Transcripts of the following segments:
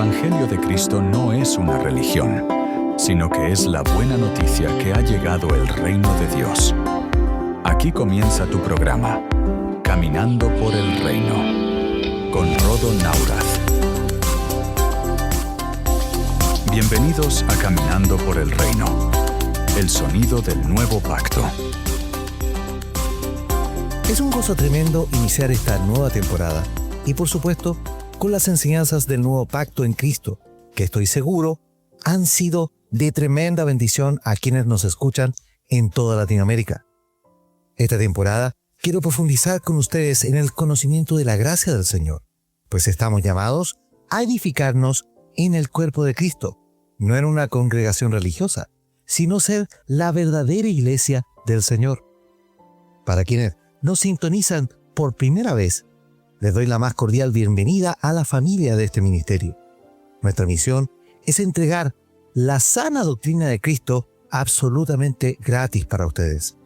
Evangelio de Cristo no es una religión, sino que es la buena noticia que ha llegado el reino de Dios. Aquí comienza tu programa, Caminando por el Reino, con Rodo Naurath. Bienvenidos a Caminando por el Reino, el sonido del nuevo pacto. Es un gozo tremendo iniciar esta nueva temporada y, por supuesto, con las enseñanzas del nuevo pacto en Cristo, que estoy seguro han sido de tremenda bendición a quienes nos escuchan en toda Latinoamérica. Esta temporada quiero profundizar con ustedes en el conocimiento de la gracia del Señor, pues estamos llamados a edificarnos en el cuerpo de Cristo, no en una congregación religiosa, sino ser la verdadera iglesia del Señor. Para quienes nos sintonizan por primera vez, les doy la más cordial bienvenida a la familia de este ministerio. Nuestra misión es entregar la sana doctrina de Cristo absolutamente gratis para ustedes.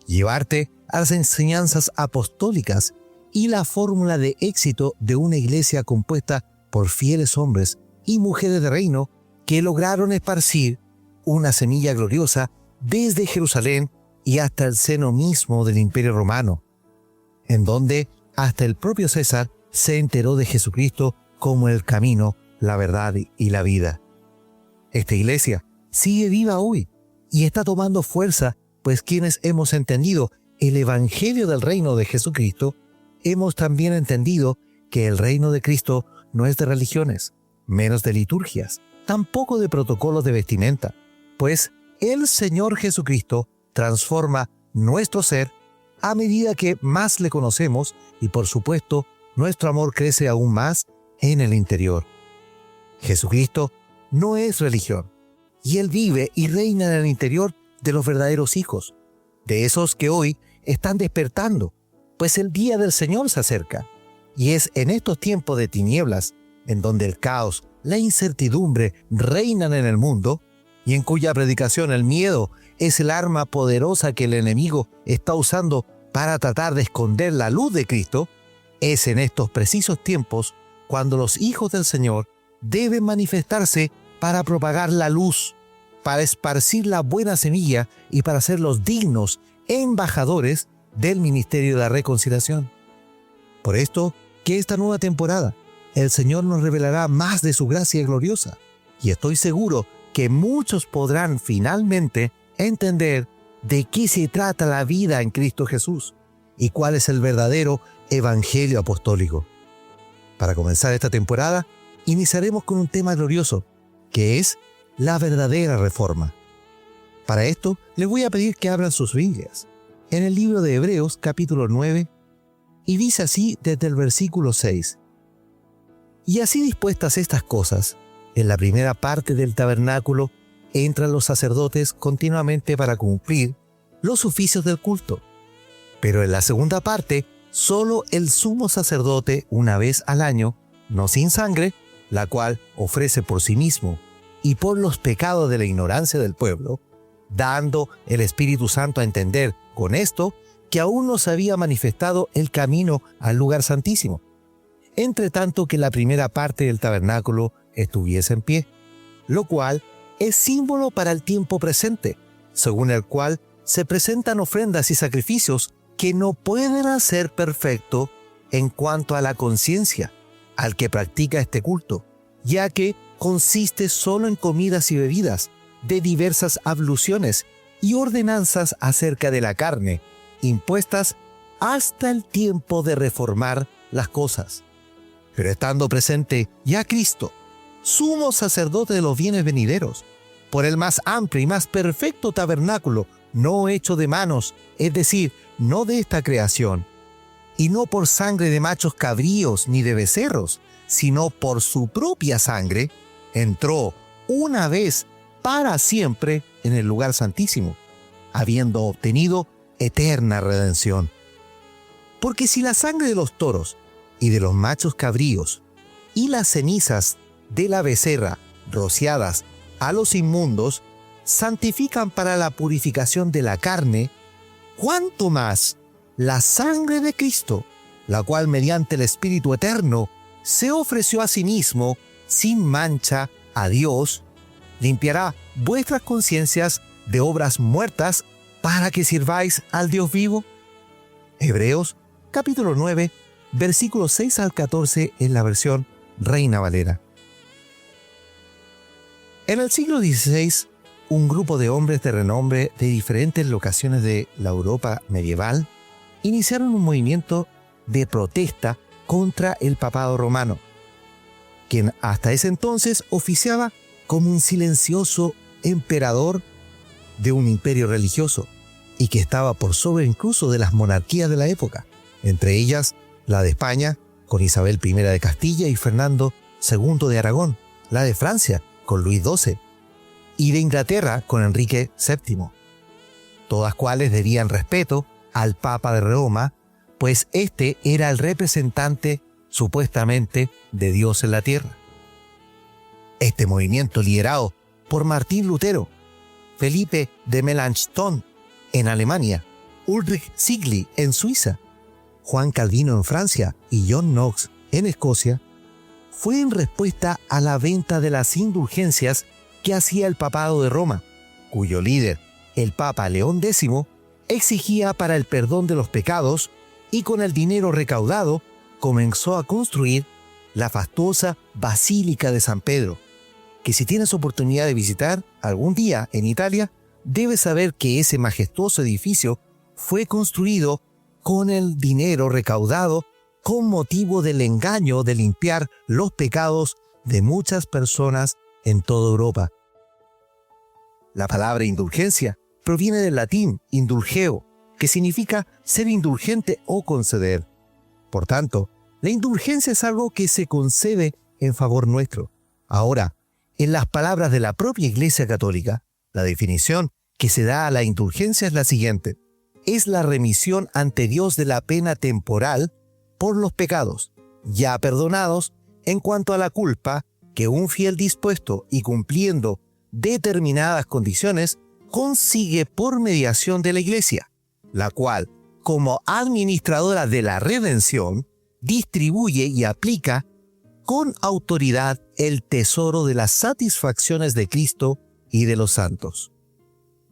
Llevarte a las enseñanzas apostólicas y la fórmula de éxito de una iglesia compuesta por fieles hombres y mujeres de reino que lograron esparcir una semilla gloriosa desde Jerusalén y hasta el seno mismo del Imperio Romano, en donde hasta el propio César se enteró de Jesucristo como el camino, la verdad y la vida. Esta iglesia sigue viva hoy y está tomando fuerza, pues quienes hemos entendido el Evangelio del reino de Jesucristo, hemos también entendido que el reino de Cristo no es de religiones, menos de liturgias, tampoco de protocolos de vestimenta, pues el Señor Jesucristo transforma nuestro ser a medida que más le conocemos y, por supuesto, nuestro amor crece aún más en el interior. Jesucristo no es religión, y Él vive y reina en el interior de los verdaderos hijos, de esos que hoy están despertando, pues el día del Señor se acerca, y es en estos tiempos de tinieblas, en donde el caos, la incertidumbre reinan en el mundo, y en cuya predicación el miedo es el arma poderosa que el enemigo está usando para tratar de esconder la luz de Cristo, es en estos precisos tiempos cuando los hijos del Señor deben manifestarse para propagar la luz, para esparcir la buena semilla y para ser los dignos embajadores del ministerio de la reconciliación. Por esto, que esta nueva temporada, el Señor nos revelará más de su gracia gloriosa, y estoy seguro que muchos podrán finalmente entender de qué se trata la vida en Cristo Jesús y cuál es el verdadero evangelio apostólico. Para comenzar esta temporada, iniciaremos con un tema glorioso, que es la verdadera reforma. Para esto, les voy a pedir que abran sus Biblias en el libro de Hebreos, capítulo 9, y dice así desde el versículo 6. Y así dispuestas estas cosas, en la primera parte del tabernáculo entran los sacerdotes continuamente para cumplir los oficios del culto. Pero en la segunda parte, solo el sumo sacerdote una vez al año, no sin sangre, la cual ofrece por sí mismo y por los pecados de la ignorancia del pueblo, dando el Espíritu Santo a entender con esto que aún no se había manifestado el camino al lugar santísimo, entre tanto que la primera parte del tabernáculo estuviese en pie, lo cual es símbolo para el tiempo presente, según el cual se presentan ofrendas y sacrificios que no pueden hacer perfecto en cuanto a la conciencia al que practica este culto, ya que consiste solo en comidas y bebidas de diversas abluciones y ordenanzas acerca de la carne, impuestas hasta el tiempo de reformar las cosas. Pero estando presente ya Cristo, sumo sacerdote de los bienes venideros, por el más amplio y más perfecto tabernáculo, no hecho de manos, es decir, no de esta creación, y no por sangre de machos cabríos ni de becerros, sino por su propia sangre, entró una vez para siempre en el lugar santísimo, habiendo obtenido eterna redención. Porque si la sangre de los toros y de los machos cabríos y las cenizas de la becerra rociadas a los inmundos santifican para la purificación de la carne, ¿cuánto más la sangre de Cristo, la cual mediante el Espíritu Eterno se ofreció a sí mismo sin mancha a Dios, limpiará vuestras conciencias de obras muertas para que sirváis al Dios vivo. Hebreos capítulo 9, versículos 6 al 14 en la versión Reina Valera. En el siglo XVI, un grupo de hombres de renombre de diferentes locaciones de la Europa medieval iniciaron un movimiento de protesta contra el papado romano, quien hasta ese entonces oficiaba como un silencioso emperador de un imperio religioso y que estaba por sobre incluso de las monarquías de la época, entre ellas la de España con Isabel I de Castilla y Fernando II de Aragón, la de Francia con Luis XII y de Inglaterra con Enrique VII, todas cuales debían respeto al Papa de Roma, pues este era el representante supuestamente de Dios en la tierra. Este movimiento, liderado por Martín Lutero, Felipe de Melanchthon en Alemania, Ulrich Zwingli en Suiza, Juan Calvino en Francia y John Knox en Escocia, fue en respuesta a la venta de las indulgencias que hacía el papado de Roma, cuyo líder, el Papa León X, exigía para el perdón de los pecados, y con el dinero recaudado comenzó a construir la fastuosa Basílica de San Pedro, que si tienes oportunidad de visitar algún día en Italia, debes saber que ese majestuoso edificio fue construido con el dinero recaudado con motivo del engaño de limpiar los pecados de muchas personas en toda Europa. La palabra indulgencia proviene del latín indulgeo, que significa ser indulgente o conceder. Por tanto, la indulgencia es algo que se concede en favor nuestro. Ahora, en las palabras de la propia Iglesia Católica, la definición que se da a la indulgencia es la siguiente: es la remisión ante Dios de la pena temporal por los pecados, ya perdonados, en cuanto a la culpa que un fiel dispuesto y cumpliendo determinadas condiciones consigue por mediación de la Iglesia, la cual, como administradora de la redención, distribuye y aplica con autoridad el tesoro de las satisfacciones de Cristo y de los santos.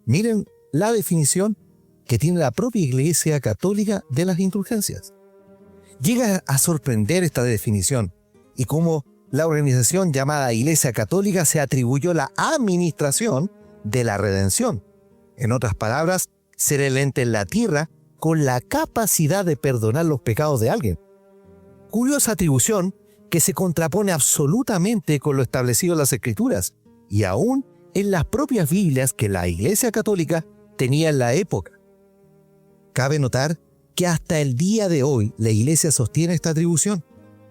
Miren la definición que tiene la propia Iglesia Católica de las indulgencias. Llega a sorprender esta definición y cómo la organización llamada Iglesia Católica se atribuyó la administración de la redención. En otras palabras, ser el ente en la tierra con la capacidad de perdonar los pecados de alguien. Curiosa atribución que se contrapone absolutamente con lo establecido en las Escrituras y aún en las propias Biblias que la Iglesia Católica tenía en la época. Cabe notar que hasta el día de hoy la Iglesia sostiene esta atribución,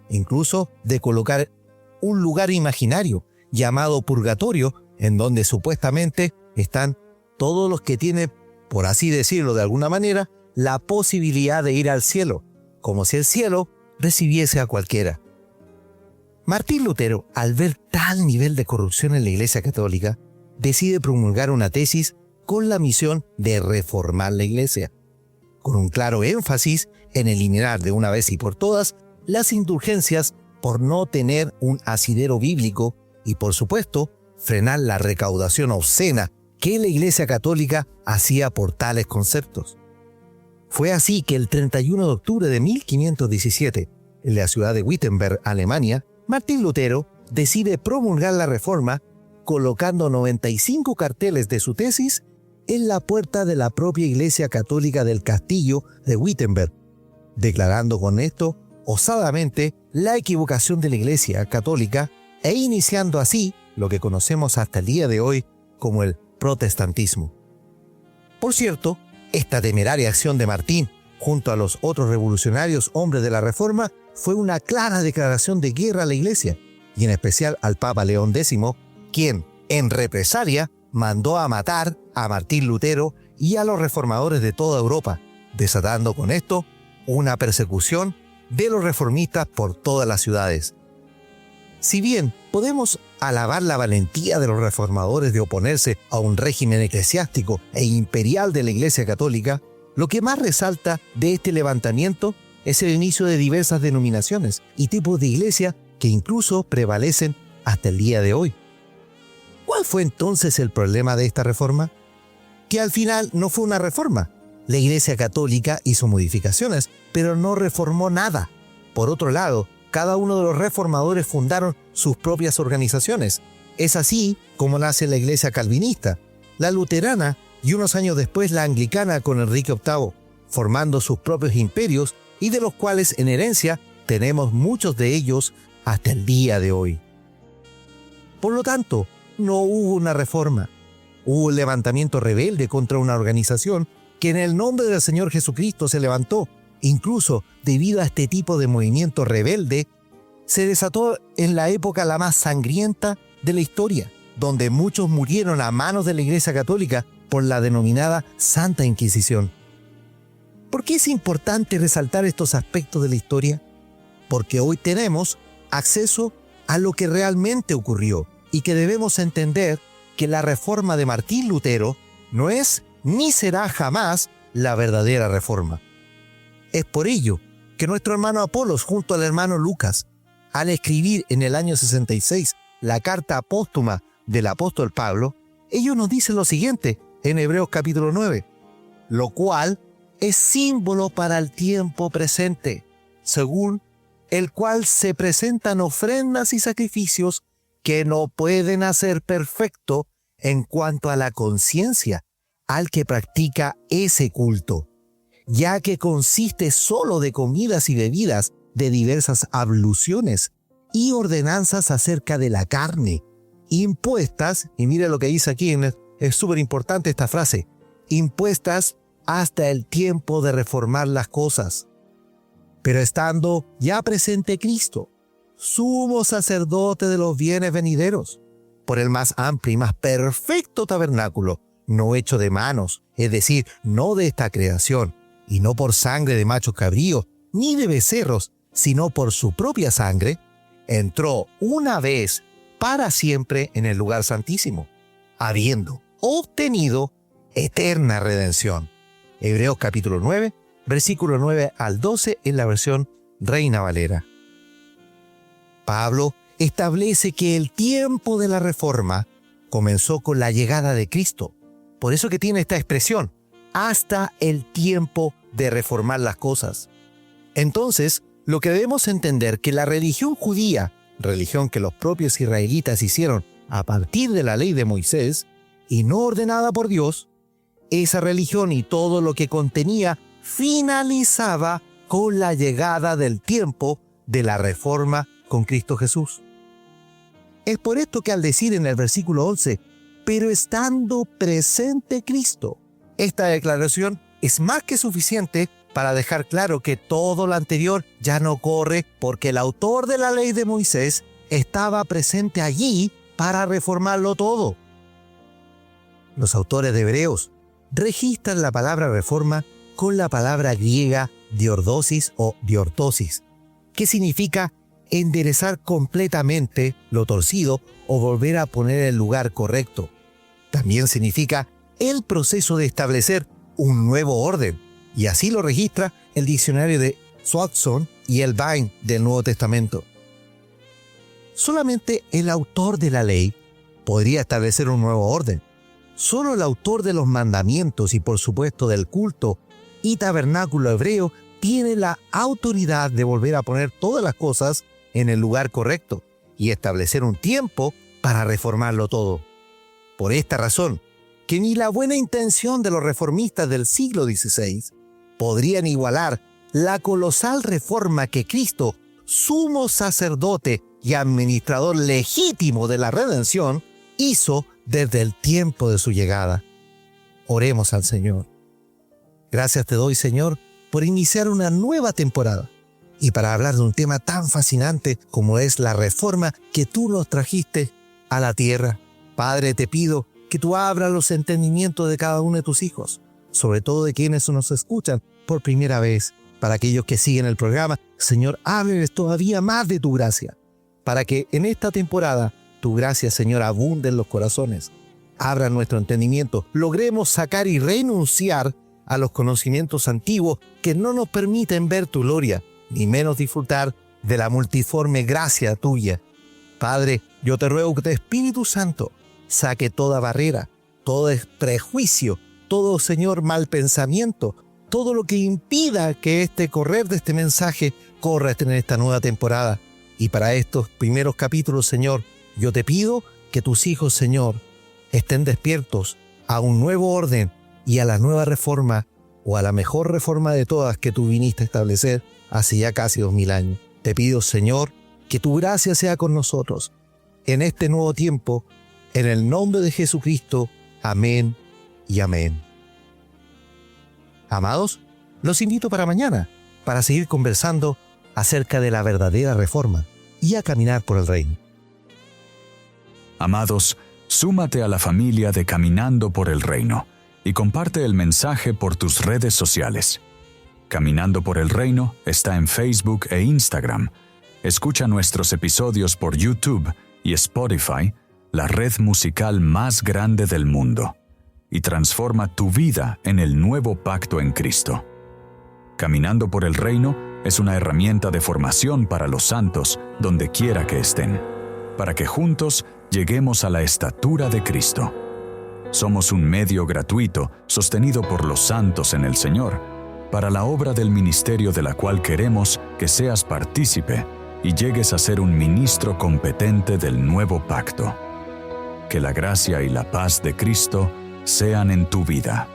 incluso de colocar un lugar imaginario llamado purgatorio, en donde supuestamente están todos los que tienen, por así decirlo de alguna manera, la posibilidad de ir al cielo, como si el cielo recibiese a cualquiera. Martín Lutero, al ver tal nivel de corrupción en la Iglesia Católica, decide promulgar una tesis con la misión de reformar la Iglesia, con un claro énfasis en eliminar de una vez y por todas las indulgencias por no tener un asidero bíblico y, por supuesto, frenar la recaudación obscena que la Iglesia Católica hacía por tales conceptos. Fue así que el 31 de octubre de 1517, en la ciudad de Wittenberg, Alemania, Martín Lutero decide promulgar la reforma colocando 95 carteles de su tesis en la puerta de la propia Iglesia Católica del castillo de Wittenberg, declarando con esto osadamente la equivocación de la Iglesia Católica e iniciando así lo que conocemos hasta el día de hoy como el protestantismo. Por cierto, esta temeraria acción de Martín, junto a los otros revolucionarios hombres de la Reforma, fue una clara declaración de guerra a la Iglesia, y en especial al Papa León X, quien, en represalia, mandó a matar a Martín Lutero y a los reformadores de toda Europa, desatando con esto una persecución de los reformistas por todas las ciudades. Si bien podemos alabar la valentía de los reformadores de oponerse a un régimen eclesiástico e imperial de la Iglesia Católica, lo que más resalta de este levantamiento es el inicio de diversas denominaciones y tipos de iglesia que incluso prevalecen hasta el día de hoy. ¿Cuál fue entonces el problema de esta reforma? Que al final no fue una reforma. La Iglesia Católica hizo modificaciones, pero no reformó nada. Por otro lado, cada uno de los reformadores fundaron sus propias organizaciones. Es así como nace la Iglesia Calvinista, la Luterana y unos años después la Anglicana con Enrique VIII, formando sus propios imperios y de los cuales en herencia tenemos muchos de ellos hasta el día de hoy. Por lo tanto, no hubo una reforma. Hubo un levantamiento rebelde contra una organización que en el nombre del Señor Jesucristo se levantó. Incluso debido a este tipo de movimiento rebelde, se desató en la época la más sangrienta de la historia, donde muchos murieron a manos de la Iglesia Católica por la denominada Santa Inquisición. ¿Por qué es importante resaltar estos aspectos de la historia? Porque hoy tenemos acceso a lo que realmente ocurrió y que debemos entender que la reforma de Martín Lutero no es ni será jamás la verdadera reforma. Es por ello que nuestro hermano Apolos junto al hermano Lucas, al escribir en el año 66 la carta póstuma del apóstol Pablo, ellos nos dicen lo siguiente en Hebreos capítulo 9, lo cual es símbolo para el tiempo presente, según el cual se presentan ofrendas y sacrificios que no pueden hacer perfecto en cuanto a la conciencia al que practica ese culto, ya que consiste solo de comidas y bebidas de diversas abluciones y ordenanzas acerca de la carne, impuestas, y mire lo que dice aquí, es súper importante esta frase, impuestas hasta el tiempo de reformar las cosas. Pero estando ya presente Cristo, sumo sacerdote de los bienes venideros, por el más amplio y más perfecto tabernáculo, no hecho de manos, es decir, no de esta creación, y no por sangre de machos cabríos, ni de becerros, sino por su propia sangre, entró una vez para siempre en el lugar santísimo, habiendo obtenido eterna redención. Hebreos capítulo 9, versículo 9 al 12 en la versión Reina Valera. Pablo establece que el tiempo de la reforma comenzó con la llegada de Cristo. Por eso que tiene esta expresión, hasta el tiempo de reformar las cosas. Entonces, lo que debemos entender que la religión judía, religión que los propios israelitas hicieron a partir de la ley de Moisés y no ordenada por Dios, esa religión y todo lo que contenía finalizaba con la llegada del tiempo de la reforma con Cristo Jesús. Es por esto que al decir en el versículo 11, pero estando presente Cristo, esta declaración es más que suficiente para dejar claro que todo lo anterior ya no corre porque el autor de la ley de Moisés estaba presente allí para reformarlo todo. Los autores de Hebreos registran la palabra reforma con la palabra griega diordosis o diortosis, que significa enderezar completamente lo torcido o volver a poner el lugar correcto. También significa el proceso de establecer un nuevo orden, y así lo registra el diccionario de Swanson y el Vine del Nuevo Testamento. Solamente el autor de la ley podría establecer un nuevo orden. Solo el autor de los mandamientos y por supuesto del culto y tabernáculo hebreo tiene la autoridad de volver a poner todas las cosas en el lugar correcto y establecer un tiempo para reformarlo todo. Por esta razón, que ni la buena intención de los reformistas del siglo XVI podrían igualar la colosal reforma que Cristo, sumo sacerdote y administrador legítimo de la redención, hizo desde el tiempo de su llegada. Oremos al Señor. Gracias te doy, Señor, por iniciar una nueva temporada y para hablar de un tema tan fascinante como es la reforma que tú nos trajiste a la tierra. Padre, te pido que tú abras los entendimientos de cada uno de tus hijos, sobre todo de quienes nos escuchan por primera vez. Para aquellos que siguen el programa, Señor, ábreles todavía más de tu gracia, para que en esta temporada tu gracia, Señor, abunde en los corazones. Abra nuestro entendimiento, logremos sacar y renunciar a los conocimientos antiguos que no nos permiten ver tu gloria, ni menos disfrutar de la multiforme gracia tuya. Padre, yo te ruego que tu Espíritu Santo saque toda barrera, todo prejuicio, todo, Señor, mal pensamiento, todo lo que impida que correr de este mensaje corra en esta nueva temporada. Y para estos primeros capítulos, Señor, yo te pido que tus hijos, Señor, estén despiertos a un nuevo orden y a la nueva reforma, o a la mejor reforma de todas que tú viniste a establecer hace ya casi 2000 años. Te pido, Señor, que tu gracia sea con nosotros en este nuevo tiempo, en el nombre de Jesucristo. Amén y amén. Amados, los invito para mañana, para seguir conversando acerca de la verdadera reforma y a caminar por el reino. Amados, súmate a la familia de Caminando por el Reino y comparte el mensaje por tus redes sociales. Caminando por el Reino está en Facebook e Instagram. Escucha nuestros episodios por YouTube y Spotify, la red musical más grande del mundo, y transforma tu vida en el nuevo pacto en Cristo. Caminando por el Reino es una herramienta de formación para los santos donde quiera que estén, para que juntos lleguemos a la estatura de Cristo. Somos un medio gratuito sostenido por los santos en el Señor, para la obra del ministerio de la cual queremos que seas partícipe y llegues a ser un ministro competente del nuevo pacto. Que la gracia y la paz de Cristo sean en tu vida.